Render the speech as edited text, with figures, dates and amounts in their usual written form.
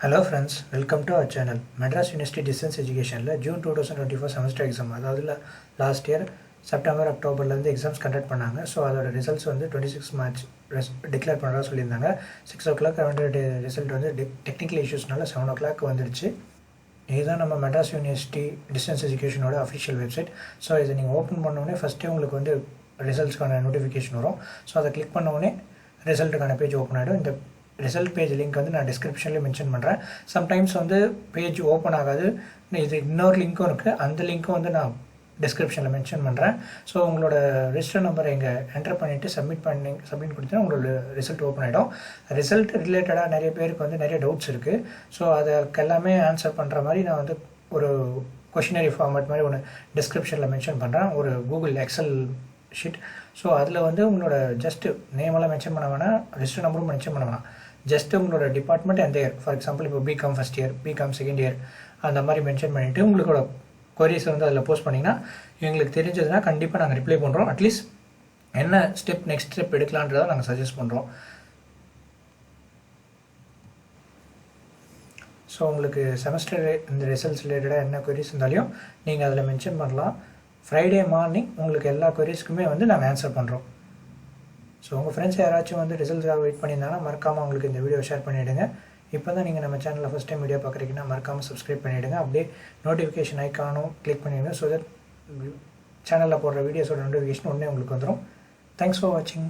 Hello friends, welcome to our channel. Madras University Distance Education June 2024 semester exam அதாவது last year September அக்டோபர்லேருந்து exams conduct பண்ணாங்க. So அதோட results வந்து 26 March declare பண்ணுறதா சொல்லியிருந்தாங்க. 6 o'clock வந்து ரிசல்ட் வந்து டெக்னிக்கல் இஷ்யூஸ்னால 7 o'clock வந்துருச்சு. இதுதான் நம்ம மெட்ராஸ் யூனிவர்சிட்டி டிஸ்டன்ஸ் எஜுகேஷனோட அஃபிஷியல் வெப்சைட். ஸோ இதை நீங்கள் ஓப்பன் பண்ணோடனே ஃபஸ்ட்டே உங்களுக்கு வந்து ரிசல்ட்ஸ்க்கான நோட்டிஃபிகேஷன் வரும். ஸோ அதை கிளிக் பண்ணோடனே ரிசல்ட்டுக்கான பேஜ் ஓப்பன் ஆகிடும். இந்த ரிசல்ட் பேஜ் லிங்க் வந்து நான் டிஸ்கிரிப்ஷன்லேயே மென்ஷன் பண்ணுறேன். சம்டைம்ஸ் வந்து பேஜ் ஓப்பன் ஆகாது, இது இன்னொரு லிங்க்கும் இருக்குது, அந்த லிங்க்கும் வந்து நான் டிஸ்கிரிப்ஷனில் மென்ஷன் பண்ணுறேன். ஸோ உங்களோட ரிஜிஸ்டர் நம்பரை இங்கே என்டர் பண்ணிவிட்டு சப்மிட் கொடுத்தீங்கன்னா உங்களோட ரிசல்ட் ஓப்பன் ஆகிடும். ரிசல்ட் ரிலேட்டடாக நிறைய பேருக்கு வந்து நிறைய டவுட்ஸ் இருக்குது. ஸோ அதுக்கு எல்லாமே ஆன்சர் பண்ணுற மாதிரி நான் வந்து ஒரு கொஷினரி ஃபார்மேட் மாதிரி ஒன்று டிஸ்கிரிப்ஷனில் மென்ஷன் பண்ணுறேன், ஒரு கூகுள் எக்ஸல் ஷீட். ஸோ அதில் வந்து உங்களோட ஜஸ்ட்டு நேமெல்லாம் மென்ஷன் பண்ண வேணாம், ரிஜிஸ்டர் நம்பரும் மென்ஷன் பண்ண வேணாம். ஜஸ்ட்டு உங்களோட டிபார்ட்மெண்ட் எந்த இயர், ஃபார் எக்ஸாம்பிள் இப்போ BCom first year, BCom second year அந்த மாதிரி மென்ஷன் பண்ணிவிட்டு உங்களோட கொரிஸ் வந்து அதில் போஸ்ட் பண்ணிங்கன்னா எங்களுக்கு தெரிஞ்சதுன்னா கண்டிப்பாக நாங்கள் ரிப்ளை பண்ணுறோம். அட்லீஸ்ட் என்ன நெக்ஸ்ட் ஸ்டெப் எடுக்கலான்றதை நாங்கள் சஜஸ்ட் பண்ணுறோம். ஸோ உங்களுக்கு செமஸ்டர் இந்த ரிசல்ட்ஸ் ரிலேட்டடாக என்ன கொரிஸ் இருந்தாலையும் நீங்கள் அதில் மென்ஷன் பண்ணலாம். ஃப்ரைடே மார்னிங் உங்களுக்கு எல்லா கொரிஸ்க்குமே வந்து நாங்கள் ஆன்சர் பண்ணுறோம். ஸோ உங்கள் ஃப்ரெண்ட்ஸ் யாராச்சும் வந்து ரிசல்ட்ஸாக வெயிட் பண்ணியிருந்தாங்கன்னா மறக்காமல் உங்களுக்கு இந்த வீடியோ ஷேர் பண்ணிவிடுங்க. இப்போ தான் நீங்கள் நம்ம சேனலில் ஃபஸ்ட் டைம் வீடியோ பார்க்குறீங்கன்னா மறக்காமல் சப்ஸ்கிரைப் பண்ணிவிடுங்க. அப்படியே நோட்டிஃபிகேஷன் ஐக்கானும் கிளிக் பண்ணிடுங்க. ஸோ தட் சேனலில் போடுற வீடியோஸோட நோட்டிஃபிகேஷன் உடனே உங்களுக்கு வந்துடும். தேங்க்ஸ் ஃபார் வாட்சிங்.